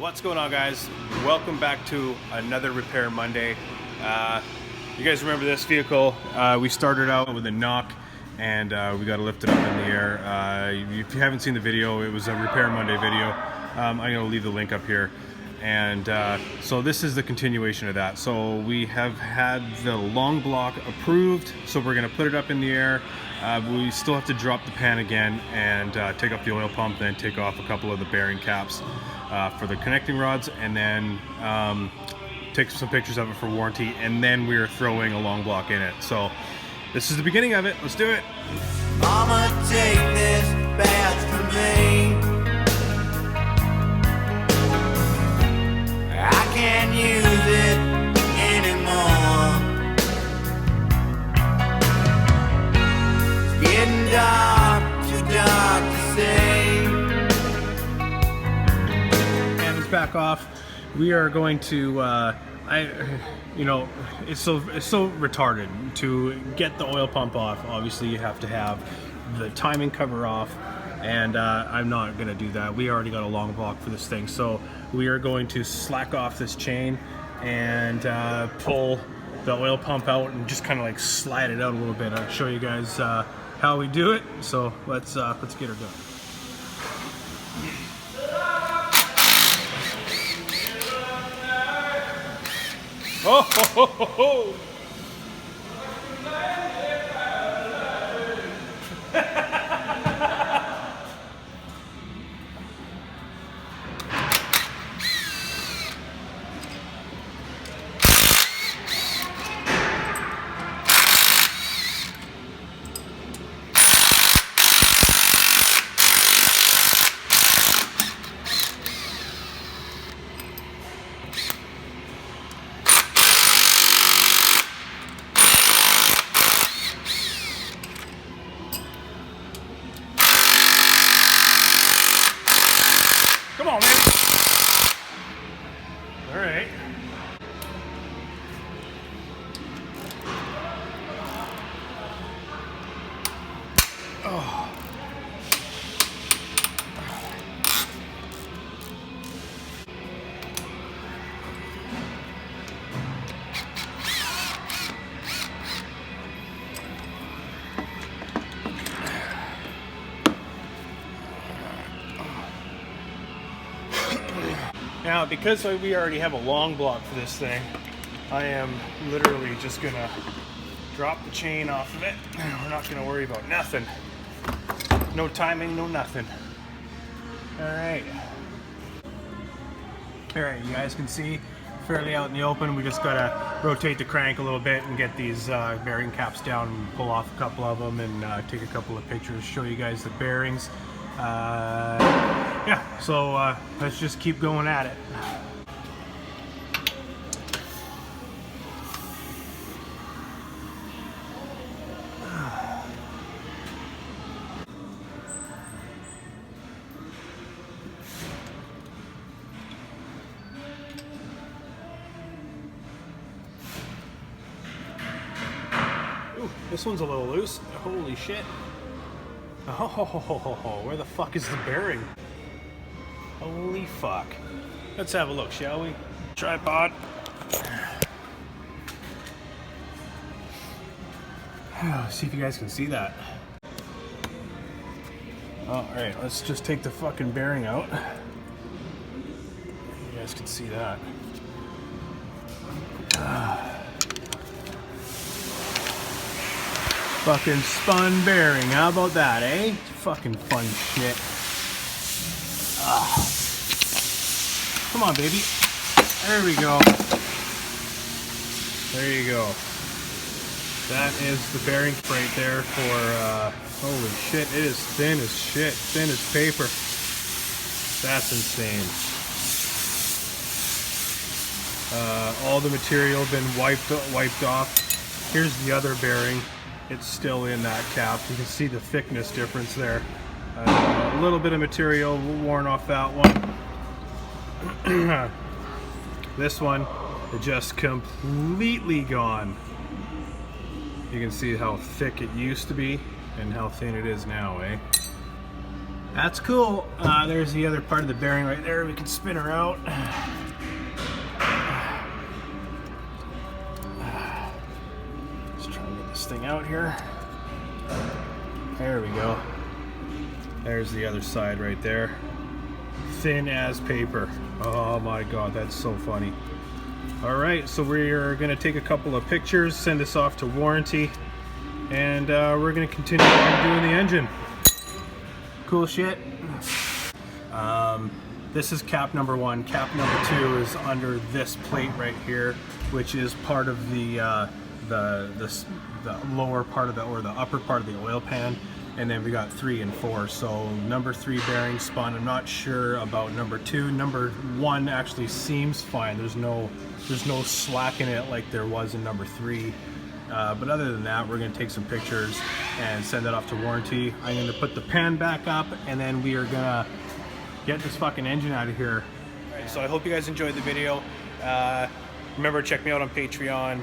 What's going on, guys? Welcome back to another Repair Monday. You guys remember this vehicle? We started out with a knock and we got to lift it up in the air. If you haven't seen the video, it was a Repair Monday video. I'm going to leave the link up here. And so this is the continuation of that. So we have had the long block approved, so we're going to put it up in the air. We still have to drop the pan again and take off the oil pump, then take off a couple of the bearing caps for the connecting rods, and then take some pictures of it for warranty, and then we're throwing a long block in it. So this is the beginning of it. Let's do it. Mama, take this bath from me. I can't use it anymore. It's getting dark, too dark to see. And it's back off. We are going to, it's so retarded to get the oil pump off. Obviously, you have to have the timing cover off, and I'm not going to do that. We already got a long block for this thing, so we are going to slack off this chain and pull the oil pump out and just kind of like slide it out a little bit. I'll show you guys how we do it. So let's get her done. Oh, ho, ho, ho, ho. Come on, man. All right. Oh. Now, because we already have a long block for this thing, I am literally just gonna drop the chain off of it. We're not gonna worry about nothing. No timing, no nothing. All right. All right, you guys can see fairly out in the open. We just gotta rotate the crank a little bit and get these bearing caps down and pull off a couple of them and take a couple of pictures, show you guys the bearings. Yeah, so let's just keep going at it. Ooh, this one's a little loose. Holy shit. Oh, where the fuck is the bearing? Holy fuck. Let's have a look, shall we? Tripod. See if you guys can see that. Alright, let's just take the fucking bearing out. You guys can see that. Fucking spun bearing, how about that, eh? Fucking fun shit. Come on, baby. There we go. There you go. That is the bearing right there for, holy shit, it is thin as shit. Thin as paper. That's insane. All the material been wiped off. Here's the other bearing. It's still in that cap. You can see the thickness difference there. A little bit of material worn off that one. This one is just completely gone. You can see how thick it used to be and how thin it is now, eh? That's cool. There's the other part of the bearing right there. We can spin her out. Let's try and get this thing out here. There we go. There's the other side right there. Thin as paper. Oh my god, that's so funny. Alright, so we're going to take a couple of pictures, send this off to warranty, and we're going to continue on doing the engine. Cool shit. This is cap number 1. Cap number 2 is under this plate right here, which is part of the lower part of the upper part of the oil pan. And then we got 3 and 4. So number 3 bearing spun. I'm not sure about number 2. Number 1 actually seems fine. There's no slack in it like there was in number 3. But other than that, we're going to take some pictures and send that off to warranty. I'm going to put the pan back up, and then we are going to get this fucking engine out of here. All right, so I hope you guys enjoyed the video. Remember, check me out on Patreon,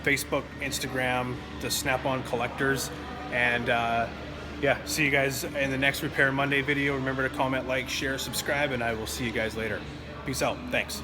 Facebook, Instagram, the Snap-on Collectors. And yeah, see you guys in the next Repair Monday video. Remember to comment, like, share, subscribe, and I will see you guys later. Peace out. Thanks.